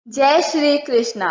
जय श्री कृष्णा।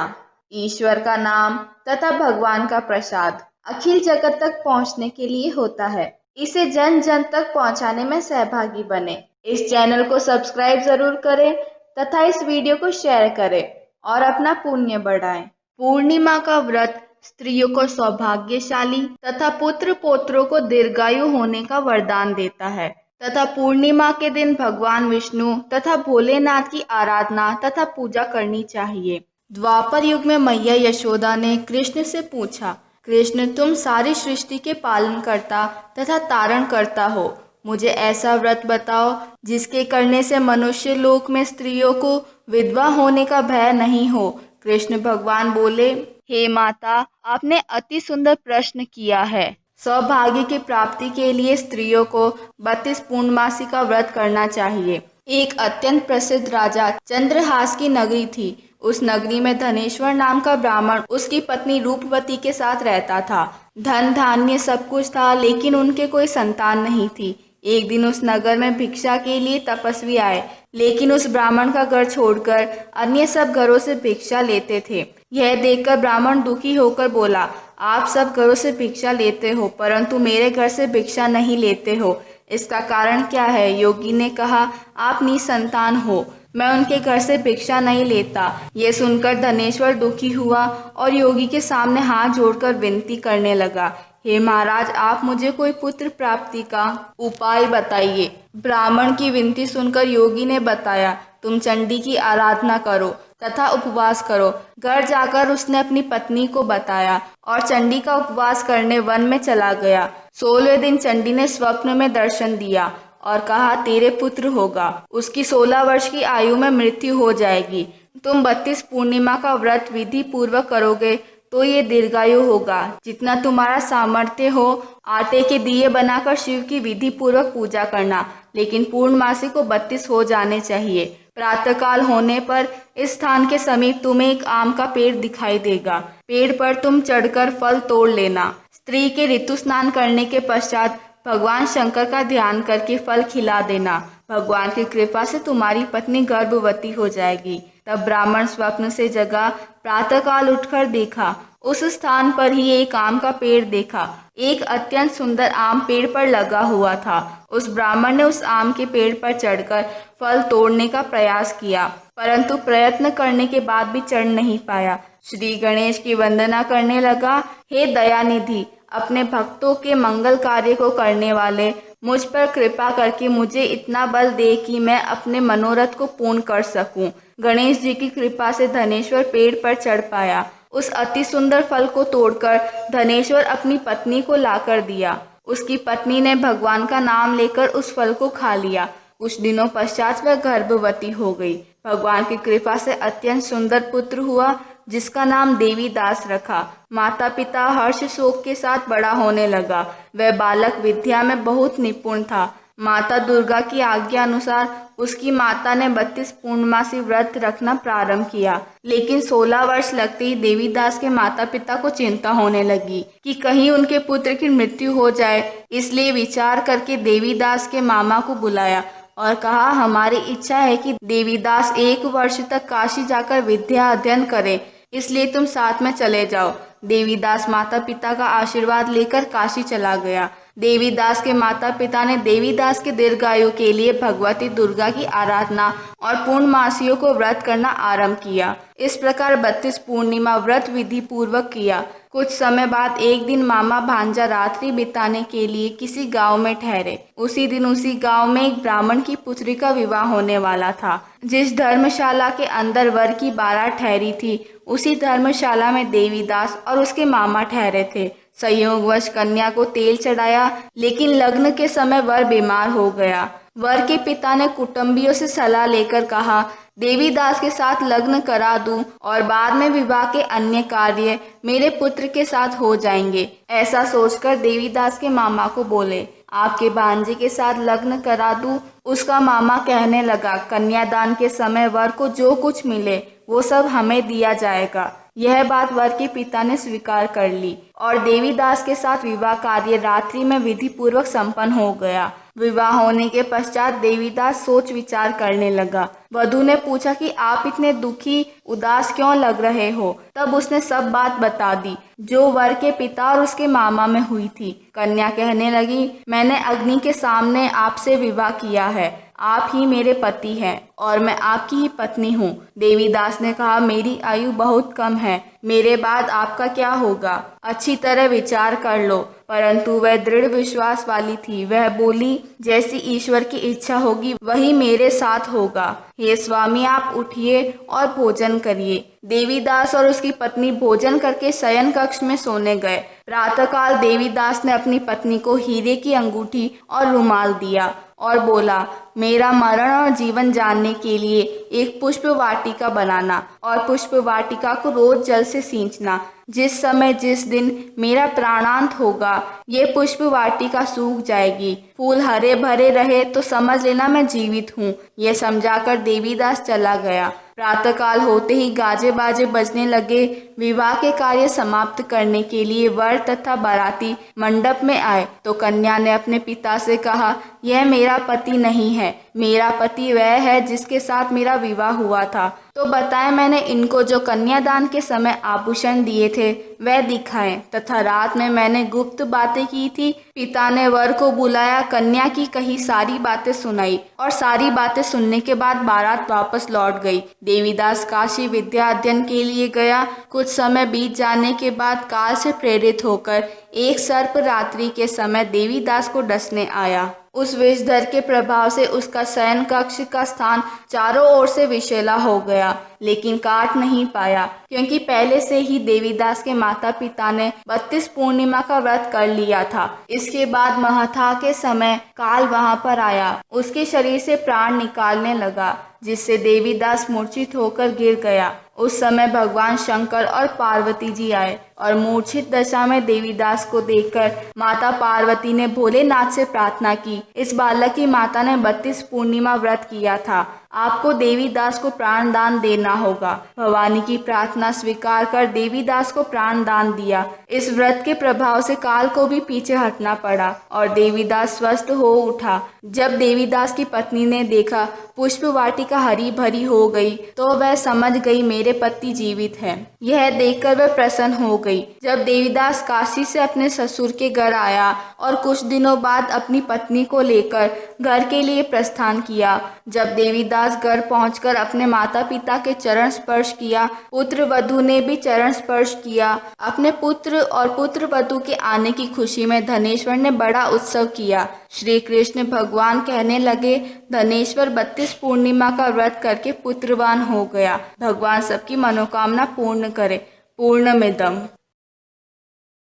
ईश्वर का नाम तथा भगवान का प्रसाद अखिल जगत तक पहुंचने के लिए होता है। इसे जन जन तक पहुंचाने में सहभागी बने। इस चैनल को सब्सक्राइब जरूर करें तथा इस वीडियो को शेयर करें और अपना पुण्य बढ़ाएं। पूर्णिमा का व्रत स्त्रियों को सौभाग्यशाली तथा पुत्र पौत्रों को दीर्घायु होने का वरदान देता है तथा पूर्णिमा के दिन भगवान विष्णु तथा भोलेनाथ की आराधना तथा पूजा करनी चाहिए। द्वापर युग में मैया यशोदा ने कृष्ण से पूछा, कृष्ण तुम सारी सृष्टि के पालन करता तथा तारण करता हो, मुझे ऐसा व्रत बताओ जिसके करने से मनुष्य लोक में स्त्रियों को विधवा होने का भय नहीं हो। कृष्ण भगवान बोले, हे माता, आपने अति सुंदर प्रश्न किया है। सौभाग्य की प्राप्ति के लिए स्त्रियों को 32 पूर्णमासी का व्रत करना चाहिए। एक अत्यंत प्रसिद्ध राजा चंद्रहास की नगरी थी। उस नगरी में धनेश्वर नाम का ब्राह्मण उसकी पत्नी रूपवती के साथ रहता था। धन धान्य सब कुछ था, लेकिन उनके कोई संतान नहीं थी। एक दिन उस नगर में भिक्षा के लिए तपस्वी आए, लेकिन उस ब्राह्मण का घर छोड़कर अन्य सब घरों से भिक्षा लेते थे। यह देखकर ब्राह्मण दुखी होकर बोला, आप सब घरों से भिक्षा लेते हो, परंतु मेरे घर से भिक्षा नहीं लेते हो, इसका कारण क्या है? योगी ने कहा, आप निसंतान हो, मैं उनके घर से भिक्षा नहीं लेता। ये सुनकर धनेश्वर दुखी हुआ और योगी के सामने हाथ जोड़कर विनती करने लगा, हे महाराज, आप मुझे कोई पुत्र प्राप्ति का उपाय बताइए। ब्राह्मण की विनती सुनकर योगी ने बताया, तुम चंडी की आराधना करो तथा उपवास करो। घर जाकर उसने अपनी पत्नी को बताया और चंडी का उपवास करने वन में चला गया। 16वें दिन चंडी ने स्वप्न में दर्शन दिया और कहा, तेरे पुत्र होगा, उसकी 16 वर्ष की आयु में मृत्यु हो जाएगी। तुम 32 पूर्णिमा का व्रत विधि पूर्वक करोगे तो ये दीर्घायु होगा। जितना तुम्हारा सामर्थ्य हो, आटे के दिए बनाकर शिव की विधि पूर्वक पूजा करना, लेकिन पूर्णमासी को 32 हो जाने चाहिए। प्रातःकाल होने पर इस स्थान के समीप तुम्हें एक आम का पेड़ दिखाई देगा। पेड़ पर तुम चढ़कर फल तोड़ लेना। स्त्री के ऋतु स्नान करने के पश्चात भगवान शंकर का ध्यान करके फल खिला देना। भगवान की कृपा से तुम्हारी पत्नी गर्भवती हो जाएगी। तब ब्राह्मण स्वप्न से जगा, प्रातःकाल उठकर देखा, उस स्थान पर ही एक आम का पेड़ देखा। एक अत्यंत सुंदर आम पेड़ पर लगा हुआ था। उस ब्राह्मण ने उस आम के पेड़ पर चढ़कर फल तोड़ने का प्रयास किया, परंतु प्रयत्न करने के बाद भी चढ़ नहीं पाया। श्री गणेश की वंदना करने लगा, हे दयानिधि, अपने भक्तों के मंगल कार्य को करने वाले, मुझ पर कृपा करके मुझे इतना बल दे कि मैं अपने मनोरथ को पूर्ण कर सकूं। गणेश जी की कृपा से धनेश्वर पेड़ पर चढ़ पाया। उस अति सुंदर फल को तोड़कर धनेश्वर अपनी पत्नी को लाकर दिया। उसकी पत्नी ने भगवान का नाम लेकर उस फल को खा लिया। कुछ दिनों पश्चात वह गर्भवती हो गई। भगवान की कृपा से अत्यंत सुंदर पुत्र हुआ, जिसका नाम देवीदास रखा। माता पिता हर्ष शोक के साथ बड़ा होने लगा। वह बालक विद्या में बहुत निपुण था। माता दुर्गा की आज्ञा अनुसार उसकी माता ने 32 पूर्णमासी व्रत रखना प्रारंभ किया, लेकिन 16 वर्ष लगते ही देवीदास के माता पिता को चिंता होने लगी कि कहीं उनके पुत्र की मृत्यु हो जाए। इसलिए विचार करके देवीदास के मामा को बुलाया और कहा, हमारी इच्छा है कि देवीदास 1 वर्ष तक काशी जाकर विद्या अध्ययन करे, इसलिए तुम साथ में चले जाओ। देवीदास माता पिता का आशीर्वाद लेकर काशी चला गया। देवीदास के माता पिता ने देवीदास के दीर्घायु के लिए भगवती दुर्गा की आराधना और पूर्णमासियों को व्रत करना आरंभ किया। इस प्रकार 32 पूर्णिमा व्रत विधि पूर्वक किया। कुछ समय बाद एक दिन मामा भांजा रात्रि बिताने के लिए किसी गांव में ठहरे। उसी दिन उसी गांव में एक ब्राह्मण की पुत्री का विवाह होने वाला था। जिस धर्मशाला के अंदर वर की बारात ठहरी थी, उसी धर्मशाला में देवीदास और उसके मामा ठहरे थे। संयोगवश कन्या को तेल चढ़ाया, लेकिन लग्न के समय वर बीमार हो गया। वर के पिता ने कुटुंबियों से सलाह लेकर कहा, देवीदास के साथ लग्न करा दूं और बाद में विवाह के अन्य कार्य मेरे पुत्र के साथ हो जाएंगे। ऐसा सोचकर देवीदास के मामा को बोले, आपके भांजे के साथ लग्न करा दूं। उसका मामा कहने लगा, कन्यादान के समय वर को जो कुछ मिले वो सब हमें दिया जाएगा। यह बात वर के पिता ने स्वीकार कर ली और देवीदास के साथ विवाह कार्य रात्रि में विधि पूर्वक संपन्न हो गया। विवाह होने के पश्चात देवीदास सोच विचार करने लगा। वधू ने पूछा कि आप इतने दुखी उदास क्यों लग रहे हो। तब उसने सब बात बता दी जो वर के पिता और उसके मामा में हुई थी। कन्या कहने लगी, मैंने अग्नि के सामने आपसे विवाह किया है, आप ही मेरे पति हैं और मैं आपकी ही पत्नी हूँ। देवीदास ने कहा, मेरी आयु बहुत कम है, मेरे बाद आपका क्या होगा, अच्छी तरह विचार कर लो। परंतु वह दृढ़ विश्वास वाली थी। वह बोली, जैसी ईश्वर की इच्छा होगी वही मेरे साथ होगा। हे स्वामी, आप उठिए और भोजन करिए। देवीदास और उसकी पत्नी भोजन करके शयन कक्ष में सोने गए। प्रातःकाल देवीदास ने अपनी पत्नी को हीरे की अंगूठी और रुमाल दिया और बोला, मेरा मरण और जीवन जानने के लिए एक पुष्प वाटिका बनाना और पुष्प वाटिका को रोज जल से सींचना। जिस समय जिस दिन मेरा प्राणांत होगा ये पुष्प वाटिका सूख जाएगी। फूल हरे भरे रहे तो समझ लेना मैं जीवित हूँ। यह समझाकर देवीदास चला गया। प्रातःकाल होते ही गाजे बाजे बजने लगे। विवाह के कार्य समाप्त करने के लिए वर तथा बाराती मंडप में आए तो कन्या ने अपने पिता से कहा, यह मेरा पति नहीं है, मेरा पति वह है जिसके साथ मेरा विवाह हुआ था। तो बताएं, मैंने इनको जो कन्यादान के समय आभूषण दिए थे वह दिखाएं तथा रात में मैंने गुप्त बातें की थी। पिता ने वर को बुलाया, कन्या की कही सारी बातें सुनाई और सारी बातें सुनने के बाद बारात वापस लौट गई। देवीदास काशी विद्या अध्ययन के लिए गया। कुछ समय बीत जाने के बाद काल से प्रेरित होकर एक सर्प रात्रि के समय देवीदास को डसने आया। उस विषधर के प्रभाव से उसका शयन कक्ष का स्थान चारों ओर से विषैला हो गया, लेकिन काट नहीं पाया क्योंकि पहले से ही देवीदास के माता पिता ने 32 पूर्णिमा का व्रत कर लिया था। इसके बाद महाथा के समय काल वहां पर आया, उसके शरीर से प्राण निकालने लगा जिससे देवीदास मूर्छित होकर गिर गया। उस समय भगवान शंकर और पार्वती जी आए और मूर्छित दशा में देवीदास को देखकर माता पार्वती ने भोलेनाथ से प्रार्थना की। इस बालक की माता ने 32 पूर्णिमा व्रत किया था, आपको देवीदास को प्राण दान देना होगा। भवानी की प्रार्थना स्वीकार कर देवीदास को प्राण दान दिया। इस व्रत के प्रभाव से काल को भी पीछे हटना पड़ा और देवीदास स्वस्थ हो उठा। जब देवीदास की पत्नी ने देखा पुष्प वाटिका हरी भरी हो गई तो वह समझ गई मेरे पति जीवित हैं। यह देखकर वह प्रसन्न हो गई। जब देवीदास काशी से अपने ससुर के घर आया और कुछ दिनों बाद अपनी पत्नी को लेकर घर के लिए प्रस्थान किया। जब देवीदास घर पहुंचकर अपने माता पिता के चरण स्पर्श किया, पुत्र वधू ने भी चरण स्पर्श किया। अपने पुत्र और पुत्र वधू के आने की खुशी में धनेश्वर ने बड़ा उत्सव किया। श्री कृष्ण भगवान कहने लगे, धनेश्वर 32 पूर्णिमा का व्रत करके पुत्रवान हो गया। भगवान सबकी मनोकामना पूर्ण करे। पूर्णमिदम्।